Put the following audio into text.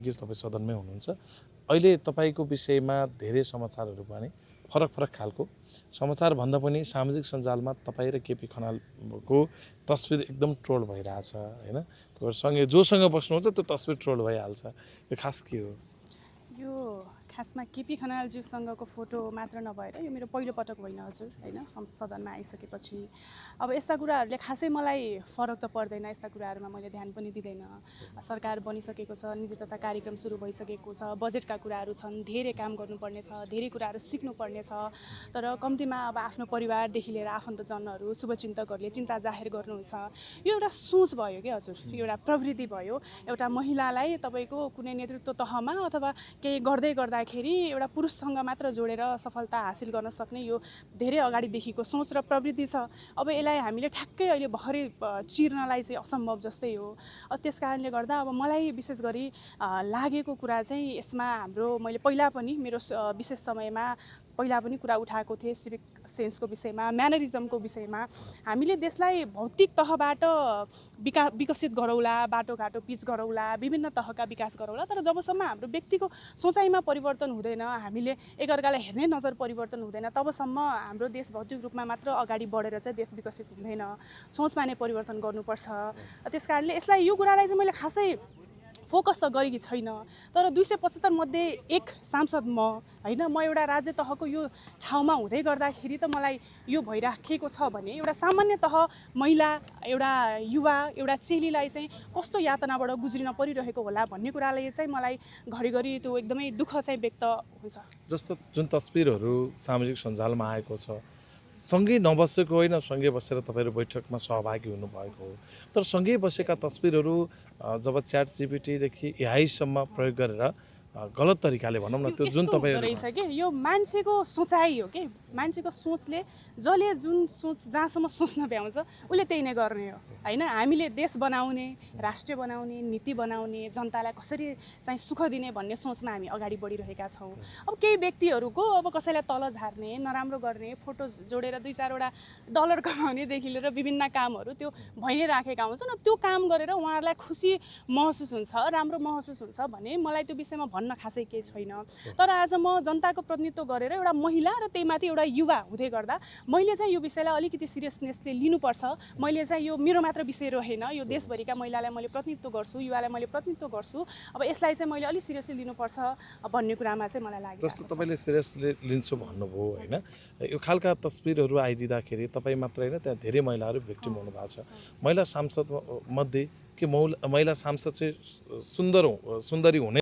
तपाईँ सदनमै हुनुहुन्छ। अहिले तपाईँको विषयमा धेरै समाचारहरू पनि फरक खालको समाचार भन्दा पनि सामाजिक सञ्जालमा तपाईँ र केपी खनालको तस्बिर एकदम ट्रोल भइरहेछ हैन। तपाईँसँगै जोसँग बस्नुहुन्छ त्यो तस्बिर ट्रोल भइहाल्छ। यो खास के हो? यो खासमा केपी खनालज्यूसँगको फोटो मात्र नभएर यो मेरो पहिलो पटक होइन हजुर हैन। सदनमा आइसकेपछि अब यस्ता कुराहरूले खासै मलाई फरक त पर्दैन। यस्ता कुराहरूमा मैले ध्यान पनि दिँदैन। सरकार बनिसकेको छ, नीति तथा कार्यक्रम सुरु भइसकेको छ, बजेटका कुराहरू छन्, धेरै काम गर्नुपर्ने छ, धेरै कुराहरू सिक्नुपर्ने छ। तर कम्तीमा अब आफ्नो परिवारदेखि लिएर आफन्तजनहरू शुभचिन्तकहरूले चिन्ता जाहेर गर्नुहुन्छ। यो एउटा सोच भयो क्या हजुर, यो एउटा प्रवृत्ति भयो। एउटा महिलालाई तपाईँको कुनै नेतृत्व तहमा अथवा केही गर्दाखेरि एउटा पुरुषसँग मात्र जोडेर सफलता हासिल गर्न सक्ने यो धेरै अगाडिदेखिको सोच र प्रवृत्ति छ। अब यसलाई हामीले ठ्याक्कै अहिले भर्खरै चिर्नलाई चाहिँ असम्भव जस्तै हो। त्यस कारणले गर्दा अब मलाई विशेष गरी लागेको कुरा चाहिँ यसमा मैले पहिला पनि मेरो विशेष समयमा पहिला पनि कुरा उठाएको थिएँ सिभिक सेन्सको विषयमा, म्यानरिजमको विषयमा। हामीले देशलाई भौतिक तहबाट विकसित गरौँला, बाटोघाटो पिच गरौँला, विभिन्न तहका विकास गरौँला, तर जबसम्म हाम्रो व्यक्तिको सोचाइमा परिवर्तन हुँदैन, हामीले एकअर्कालाई हेर्ने नजर परिवर्तन हुँदैन, तबसम्म हाम्रो देश भौतिक रूपमा मात्र अगाडि बढेर चाहिँ देश विकसित हुँदैन। सोचमा नै परिवर्तन गर्नुपर्छ। त्यस कारणले यो कुरालाई चाहिँ मैले खासै फोकस त गरेकी छैन। तर 275 मध्ये एक सांसद म हैन। म एउटा राज्य तहको यो ठाउँमा हुँदै गर्दाखेरि त मलाई यो भइराखेको छ भने एउटा सामान्य तह महिला, एउटा युवा, एउटा चेलीलाई चाहिँ कस्तो यातनाबाट गुज्रिन परिरहेको होला भन्ने कुराले चाहिँ मलाई घरिघरि त्यो एकदमै दुःख चाहिँ व्यक्त हुन्छ। जस्तो जुन तस्बिरहरू सामाजिक सञ्जालमा आएको छ, सँगै नबसेको होइन, सँगै बसेर तपाईँहरू बैठकमा सहभागी हुनुभएको हो, तर सँगै बसेका तस्बिरहरू जब च्याट जिपिटीदेखि एआईसम्म प्रयोग गरेर गलत तरिकाले भनौँ न, त्यो जुन तपाईँहरू रहेछ कि यो मान्छेको सोचाइ हो कि मान्छेको सोचले जसले जुन सोच जहाँसम्म सोच्न भ्याउँछ उसले त्यही नै गर्ने हो हैन। हामीले देश बनाउने, राष्ट्र बनाउने, नीति बनाउने, जनतालाई कसरी चाहिँ सुख दिने भन्ने सोचमा हामी अगाडि बढिरहेका छौँ। अब केही व्यक्तिहरूको अब कसैलाई तल झार्ने, नराम्रो गर्ने, फोटो जोडेर 2-4 वटा डलर कमाउनेदेखि लिएर विभिन्न कामहरू त्यो भइ नै राखेका हुन्छन्। त्यो काम गरेर उहाँहरूलाई खुसी महसुस हुन्छ, राम्रो महसुस हुन्छ भने मलाई त्यो विषयमा भन्न खासै केही छैन। तर आज म जनताको प्रतिनिधित्व गरेर एउटा महिला र त्यही माथि एउटा युवा हुँदै गर्दा मैले चाहिँ यो विषयलाई अलिकति सिरियसनेसले लिनुपर्छ। मैले चाहिँ यो मेरो मात्र विषय रहेन, यो देशभरिका महिलालाई मैले प्रतिनिधित्व गर्छु, युवालाई मैले प्रतिनिधित्व गर्छु। अब यसलाई चाहिँ मैले अलिक सिरियसली लिनुपर्छ भन्ने कुरामा चाहिँ मलाई लाग्यो। जस्तो तपाईँले सिरियसली लिन्छु भन्नुभयो होइन, यो खालका तस्बिरहरू आइदिँदाखेरि तपाईँ मात्र होइन, त्यहाँ धेरै महिलाहरू भिक्टिम हुनुभएको छ। महिला सांसद मध्ये के महिला सांसद चाहिँ सुन्दरी हुने